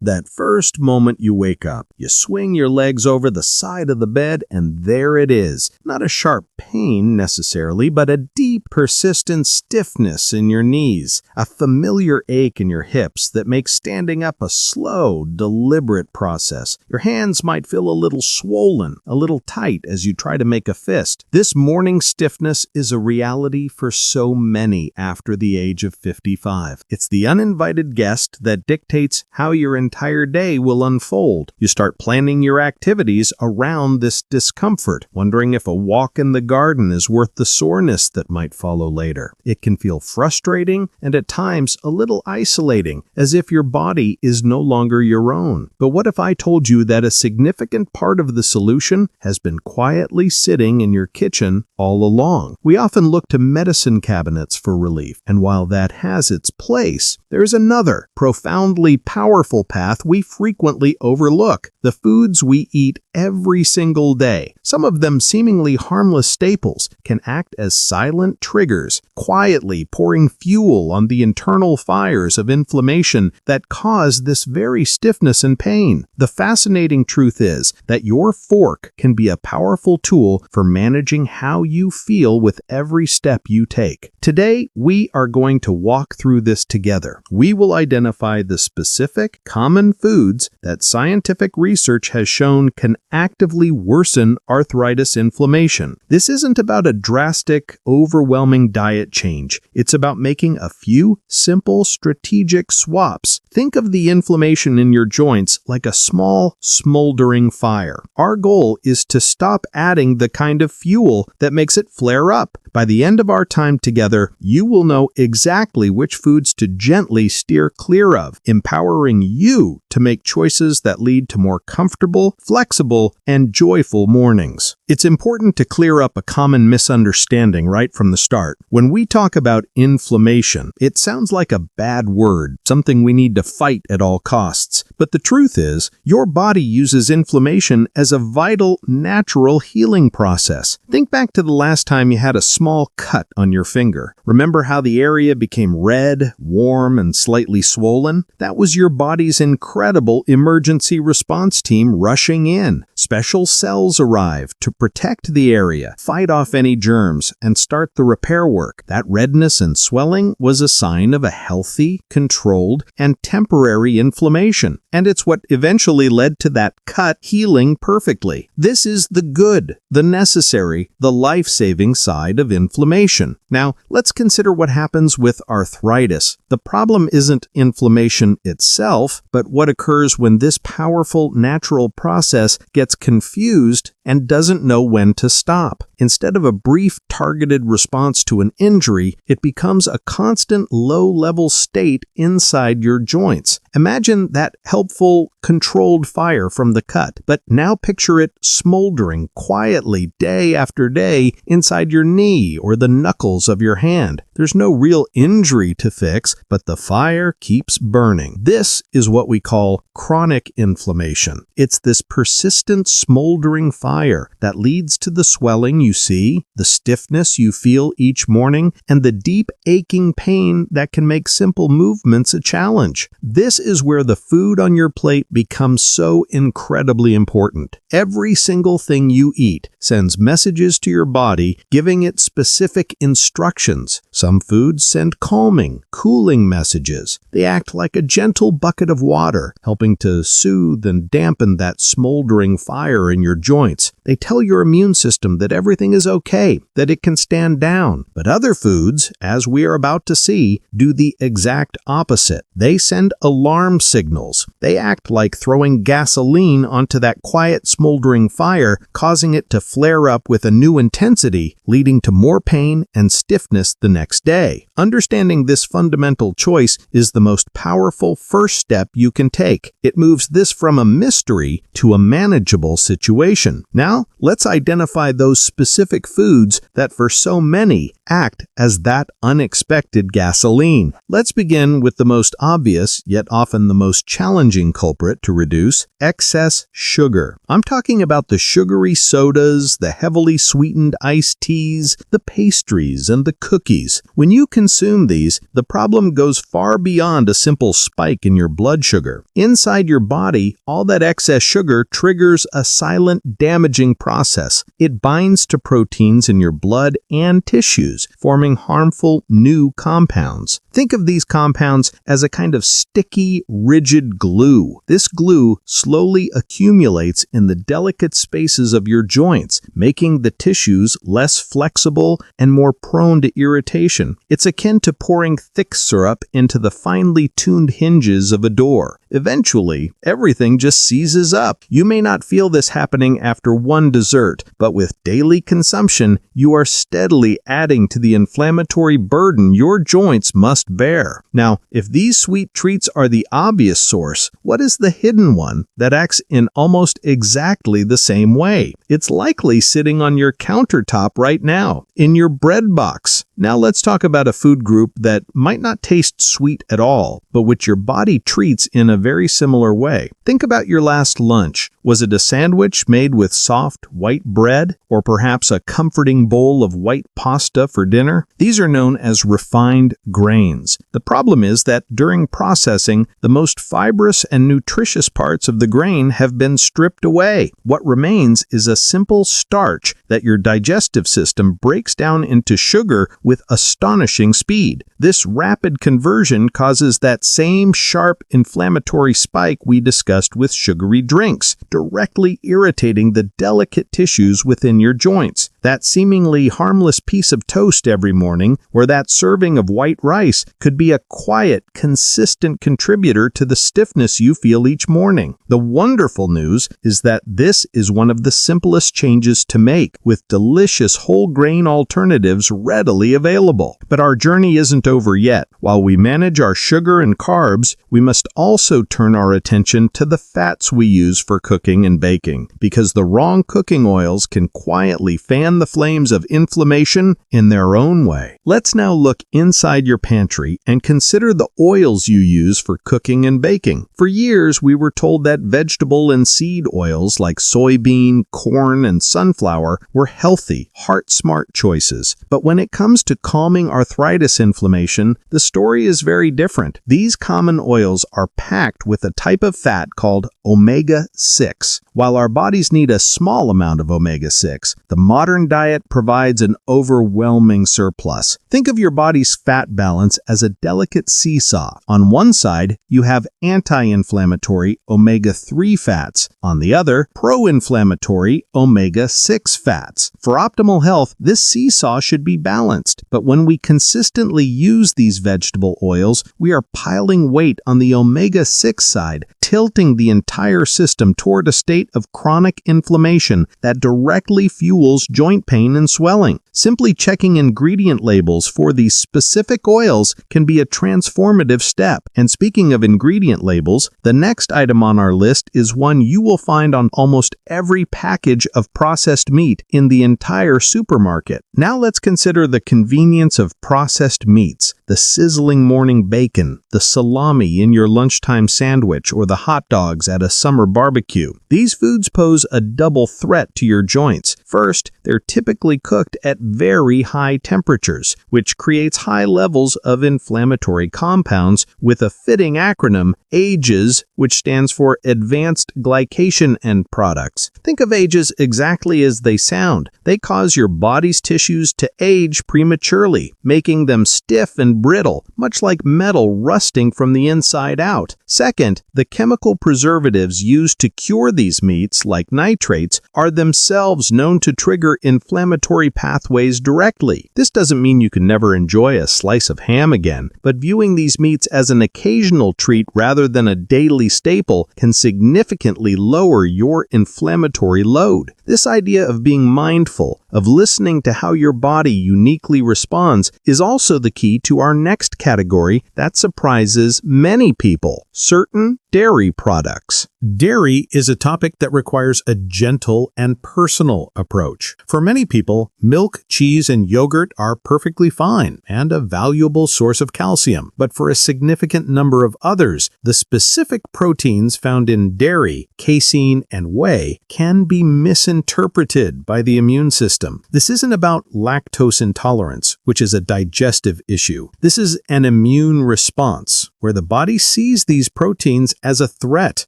That first moment you wake up, you swing your legs over the side of the bed, and there it is. Not a sharp pain necessarily, but a deep, persistent stiffness in your knees, a familiar ache in your hips that makes standing up a slow, deliberate process. Your hands might feel a little swollen, a little tight as you try to make a fist. This morning stiffness is a reality for so many after the age of 55. It's the uninvited guest that dictates how your entire day will unfold. You start planning your activities around this discomfort, wondering if a walk in the garden is worth the soreness that might follow later. It can feel frustrating and at times a little isolating, as if your body is no longer your own. But what if I told you that a significant part of the solution has been quietly sitting in your kitchen all along? We often look to medicine cabinets for relief, and while that has its place, there's another, profoundly powerful path we frequently overlook: the foods we eat every single day. Some of them seemingly harmless staples can act as silent triggers, quietly pouring fuel on the internal fires of inflammation that cause this very stiffness and pain. The fascinating truth is that your fork can be a powerful tool for managing how you feel with every step you take. Today, we are going to walk through this together. We will identify the specific, common foods that scientific research has shown can actively worsen arthritis inflammation. This isn't about a drastic, overwhelming diet change. It's about making a few simple, strategic swaps. Think of the inflammation in your joints like a small, smoldering fire. Our goal is to stop adding the kind of fuel that makes it flare up. By the end of our time together, you will know exactly which foods to gently steer clear of, empowering you to make choices that lead to more comfortable, flexible, and joyful mornings. It's important to clear up a common misunderstanding right from the start. When we talk about inflammation, it sounds like a bad word, something we need to fight at all costs. But the truth is, your body uses inflammation as a vital, natural healing process. Think back to the last time you had a small cut on your finger. Remember how the area became red, warm, and slightly swollen? That was your body's incredible emergency response team rushing in. Special cells arrived to protect the area, fight off any germs, and start the repair work. That redness and swelling was a sign of a healthy, controlled, and temporary inflammation. And it's what eventually led to that cut healing perfectly. This is the good, the necessary, the life-saving side of inflammation. Now, let's consider what happens with arthritis. The problem isn't inflammation itself, but what occurs when this powerful natural process gets confused and doesn't know when to stop. Instead of a brief targeted response to an injury, it becomes a constant low-level state inside your joints. Imagine that helpful, controlled fire from the cut, but now picture it smoldering quietly day after day inside your knee or the knuckles of your hand. There's no real injury to fix, but the fire keeps burning. This is what we call chronic inflammation. It's this persistent smoldering fire that leads to the swelling you see, the stiffness you feel each morning, and the deep aching pain that can make simple movements a challenge. This is where the food on your plate becomes so incredibly important. Every single thing you eat sends messages to your body, giving it specific instructions. Some foods send calming, cooling messages. They act like a gentle bucket of water, helping to soothe and dampen that smoldering fire in your joints. They tell your immune system that everything is okay, that it can stand down. But other foods, as we are about to see, do the exact opposite. They send alarm signals. They act like throwing gasoline onto that quiet, smoldering fire, causing it to flare up with a new intensity, leading to more pain and stiffness the next day. Understanding this fundamental choice is the most powerful first step you can take. It moves this from a mystery to a manageable situation. Now, let's identify those specific foods that for so many act as that unexpected gasoline. Let's begin with the most obvious, yet often the most challenging culprit to reduce: excess sugar. I'm talking about the sugary sodas, the heavily sweetened iced teas, the pastries, and the cookies. When you consume these, the problem goes far beyond a simple spike in your blood sugar. Inside your body, all that excess sugar triggers a silent, damaging process. It binds to proteins in your blood and tissues, forming harmful new compounds. Think of these compounds as a kind of sticky, rigid glue. This glue slowly accumulates in the delicate spaces of your joints, making the tissues less flexible and more prone to irritation. It's akin to pouring thick syrup into the finely tuned hinges of a door. Eventually, everything just seizes up. You may not feel this happening after one dessert, but with daily consumption, you are steadily adding to the inflammatory burden your joints must bear. Now, if these sweet treats are the obvious source, what is the hidden one that acts in almost exactly the same way? It's likely sitting on your countertop right now, in your bread box. Now let's talk about a food group that might not taste sweet at all, but which your body treats in a very similar way. Think about your last lunch. Was it a sandwich made with soft, white bread, or perhaps a comforting bowl of white pasta for dinner? These are known as refined grains. The problem is that during processing, the most fibrous and nutritious parts of the grain have been stripped away. What remains is a simple starch that your digestive system breaks down into sugar with astonishing speed. This rapid conversion causes that same sharp inflammatory spike we discussed with sugary drinks, directly irritating the delicate tissues within your joints. That seemingly harmless piece of toast every morning, or that serving of white rice, could be a quiet, consistent contributor to the stiffness you feel each morning. The wonderful news is that this is one of the simplest changes to make, with delicious whole grain alternatives readily available. But our journey isn't over yet. While we manage our sugar and carbs, we must also turn our attention to the fats we use for cooking and baking, because the wrong cooking oils can quietly fan the flames of inflammation in their own way. Let's now look inside your pantry and consider the oils you use for cooking and baking. For years, we were told that vegetable and seed oils like soybean, corn, and sunflower were healthy, heart-smart choices. But when it comes to calming arthritis inflammation, the story is very different. These common oils are packed with a type of fat called omega-6. While our bodies need a small amount of omega-6, the modern diet provides an overwhelming surplus. Think of your body's fat balance as a delicate seesaw. On one side, you have anti-inflammatory omega-3 fats. On the other, pro-inflammatory omega-6 fats. For optimal health, this seesaw should be balanced. But when we consistently use these vegetable oils, we are piling weight on the omega-6 side, tilting the entire system toward a state of chronic inflammation that directly fuels joint pain and swelling. Simply checking ingredient labels for these specific oils can be a transformative step. And speaking of ingredient labels, the next item on our list is one you will find on almost every package of processed meat in the entire supermarket. Now let's consider the convenience of processed meats. The sizzling morning bacon, the salami in your lunchtime sandwich, or the hot dogs at a summer barbecue. These foods pose a double threat to your joints. First, they're typically cooked at very high temperatures, which creates high levels of inflammatory compounds with a fitting acronym, AGEs, which stands for Advanced Glycation End Products. Think of AGEs exactly as they sound. They cause your body's tissues to age prematurely, making them stiff and brittle, much like metal rusting from the inside out. Second, the chemical preservatives used to cure these meats, like nitrates, are themselves known to trigger inflammatory pathways directly. This doesn't mean you can never enjoy a slice of ham again, but viewing these meats as an occasional treat rather than a daily staple can significantly lower your inflammatory load. This idea of being mindful, of listening to how your body uniquely responds, is also the key to our next category that surprises many people: certain dairy products. Dairy is a topic that requires a gentle and personal approach. For many people, milk, cheese, and yogurt are perfectly fine and a valuable source of calcium. But for a significant number of others, the specific proteins found in dairy, casein, and whey can be misinterpreted by the immune system. This isn't about lactose intolerance, which is a digestive issue. This is an immune response, where the body sees these proteins as a threat,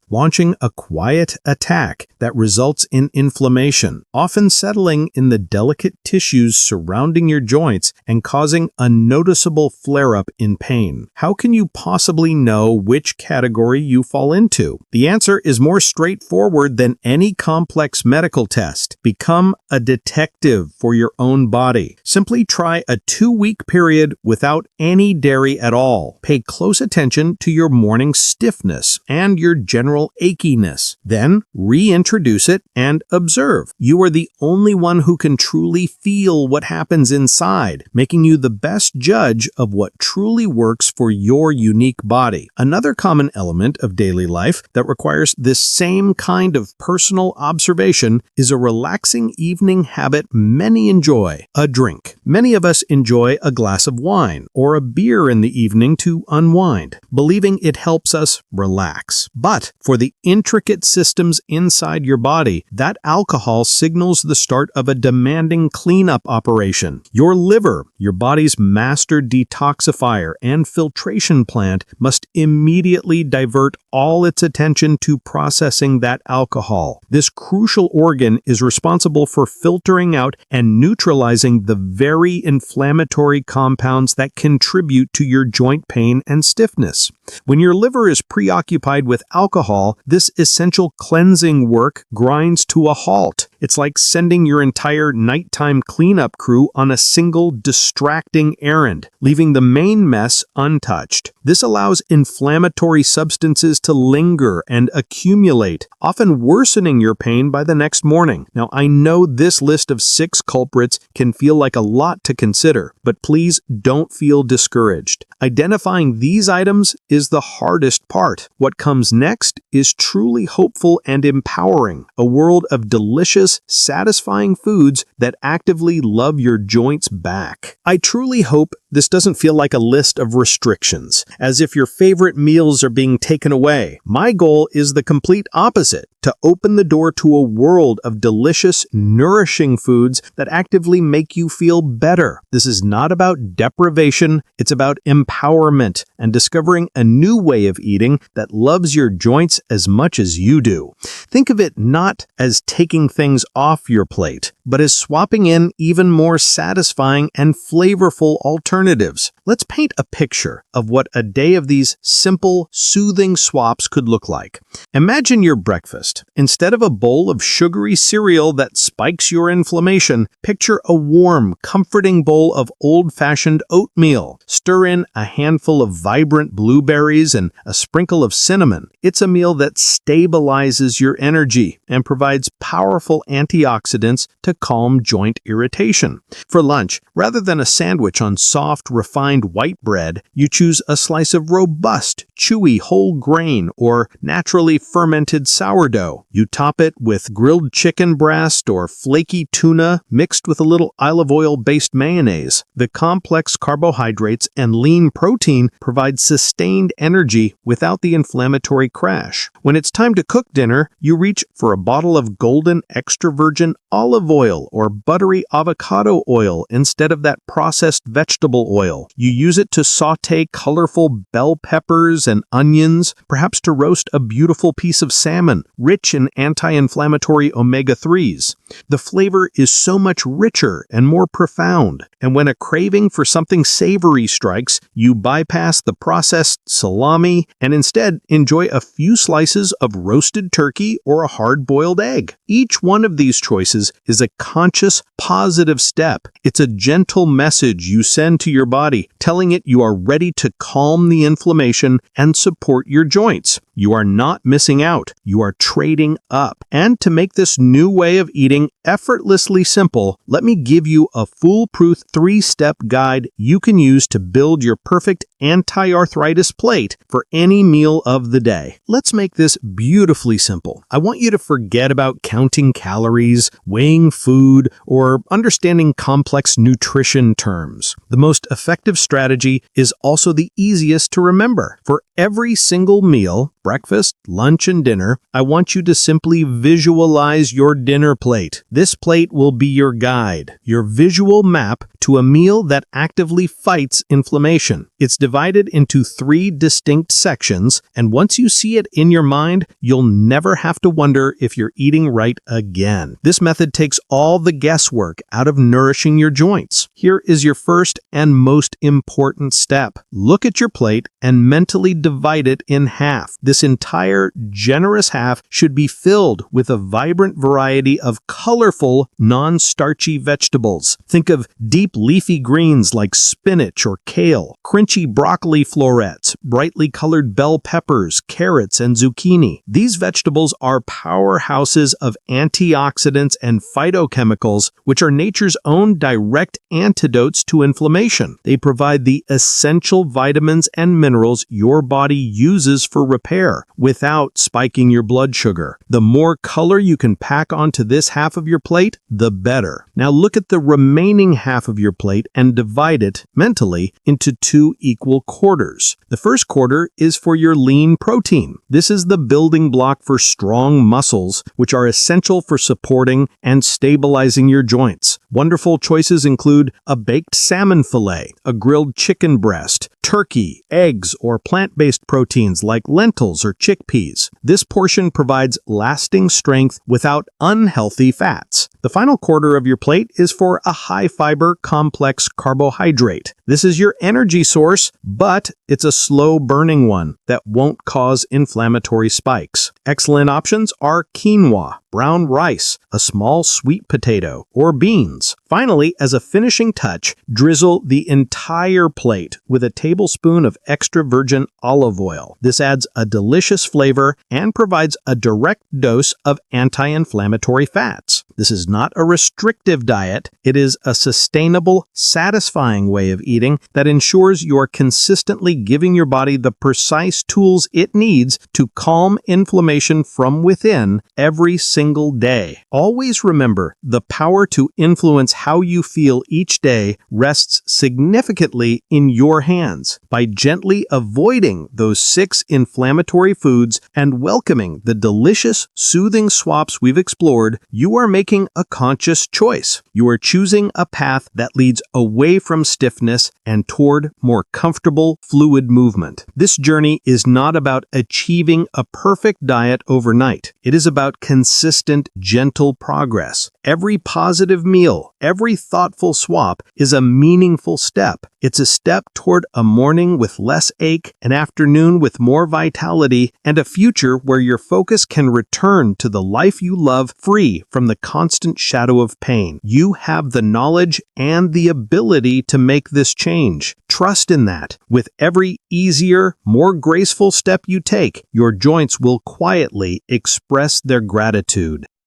launching a quiet attack that results in inflammation, often settling in the delicate tissues surrounding your joints and causing a noticeable flare-up in pain. How can you possibly know which category you fall into? The answer is more straightforward than any complex medical test. Become a detective for your own body. Simply try a 2-week period without any dairy at all. Pay close attention to your morning stiffness and your general achiness. Then reintroduce it and observe. You are the only one who can truly feel what happens inside, making you the best judge of what truly works for your unique body. Another common element of daily life that requires this same kind of personal observation is a relaxing evening habit many enjoy: a drink. Many of us enjoy a glass of wine or a beer in the evening to unwind, believing it helps us relax. But for the intricate systems inside your body, that alcohol signals the start of a demanding cleanup operation. Your liver, your body's master detoxifier and filtration plant, must immediately divert all its attention to processing that alcohol. This crucial organ is responsible for filtering out and neutralizing the very inflammatory compounds that contribute to your joint pain and stiffness. When your liver is preoccupied with alcohol, this essential cleansing work grinds to a halt. It's like sending your entire nighttime cleanup crew on a single distracting errand, leaving the main mess untouched. This allows inflammatory substances to linger and accumulate, often worsening your pain by the next morning. Now, I know this list of 6 culprits can feel like a lot to consider, but please don't feel discouraged. Identifying these items is the hardest part. What comes next is truly hopeful and empowering, a world of delicious, satisfying foods that actively love your joints back. I truly hope this doesn't feel like a list of restrictions, as if your favorite meals are being taken away. My goal is the complete opposite: to open the door to a world of delicious, nourishing foods that actively make you feel better. This is not about deprivation, it's about empowerment and discovering a new way of eating that loves your joints as much as you do. Think of it not as taking things off your plate, but as swapping in even more satisfying and flavorful alternatives. Let's paint a picture of what a day of these simple, soothing swaps could look like. Imagine your breakfast. Instead of a bowl of sugary cereal that spikes your inflammation, picture a warm, comforting bowl of old-fashioned oatmeal. Stir in a handful of vibrant blueberries and a sprinkle of cinnamon. It's a meal that stabilizes your energy and provides powerful antioxidants to calm joint irritation. For lunch, rather than a sandwich on soft, refined white bread, you choose a slice of robust, chewy whole grain or naturally fermented sourdough. You top it with grilled chicken breast or flaky tuna mixed with a little olive oil-based mayonnaise. The complex carbohydrates and lean protein provide sustained energy without the inflammatory crash. When it's time to cook dinner, you reach for a bottle of golden extra virgin olive oil or buttery avocado oil instead of that processed vegetable oil. You use it to saute colorful bell peppers and onions, perhaps to roast a beautiful piece of salmon, rich in anti-inflammatory omega-3s. The flavor is so much richer and more profound, and when a craving for something savory strikes, you bypass the processed salami and instead enjoy a few slices of roasted turkey or a hard-boiled egg. Each one of these choices is a conscious, positive step. It's a gentle message you send to to your body, telling it you are ready to calm the inflammation and support your joints. You are not missing out. You are trading up. And to make this new way of eating effortlessly simple, let me give you a foolproof 3-step guide you can use to build your perfect anti-arthritis plate for any meal of the day. Let's make this beautifully simple. I want you to forget about counting calories, weighing food, or understanding complex nutrition terms. The most effective strategy is also the easiest to remember. For every single meal, breakfast, lunch, and dinner, I want you to simply visualize your dinner plate. This plate will be your guide, your visual map to a meal that actively fights inflammation. It's divided into 3 distinct sections, and once you see it in your mind, you'll never have to wonder if you're eating right again. This method takes all the guesswork out of nourishing your joints. Here is your first and most important step. Look at your plate and mentally divide it in half. This entire generous half should be filled with a vibrant variety of colorful, non-starchy vegetables. Think of deep leafy greens like spinach or kale, crunchy broccoli florets, brightly colored bell peppers, carrots, and zucchini. These vegetables are powerhouses of antioxidants and phytochemicals, which are nature's own direct antidotes to inflammation. They provide the essential vitamins and minerals your body uses for repair without spiking your blood sugar. The more color you can pack onto this half of your plate, the better. Now look at the remaining half of your plate and divide it mentally into 2 equal quarters. The first quarter is for your lean protein. This is the building block for strong muscles, which are essential for supporting and stabilizing your joints. Wonderful choices include a baked salmon fillet, a grilled chicken breast, turkey, eggs, or plant-based proteins like lentils or chickpeas. This portion provides lasting strength without unhealthy fats. The final quarter of your plate is for a high-fiber complex carbohydrate. This is your energy source, but it's a slow-burning one that won't cause inflammatory spikes. Excellent options are quinoa, brown rice, a small sweet potato, or beans. Finally, as a finishing touch, drizzle the entire plate with a tablespoon of extra virgin olive oil. This adds a delicious flavor and provides a direct dose of anti-inflammatory fats. This is not a restrictive diet. It is a sustainable, satisfying way of eating that ensures you are consistently giving your body the precise tools it needs to calm inflammation from within every single day. Always remember, the power to influence how you feel each day rests significantly in your hands. By gently avoiding those 6 inflammatory foods and welcoming the delicious, soothing swaps we've explored, you are making a conscious choice. You are choosing a path that leads away from stiffness and toward more comfortable, fluid movement. This journey is not about achieving a perfect diet overnight. It is about consistent, gentle progress. Every positive meal, every thoughtful swap is a meaningful step. It's a step toward a morning with less ache, an afternoon with more vitality, and a future where your focus can return to the life you love free from the constant shadow of pain. You have the knowledge and the ability to make this change. Trust in that. With every easier, more graceful step you take, your joints will quietly express their gratitude.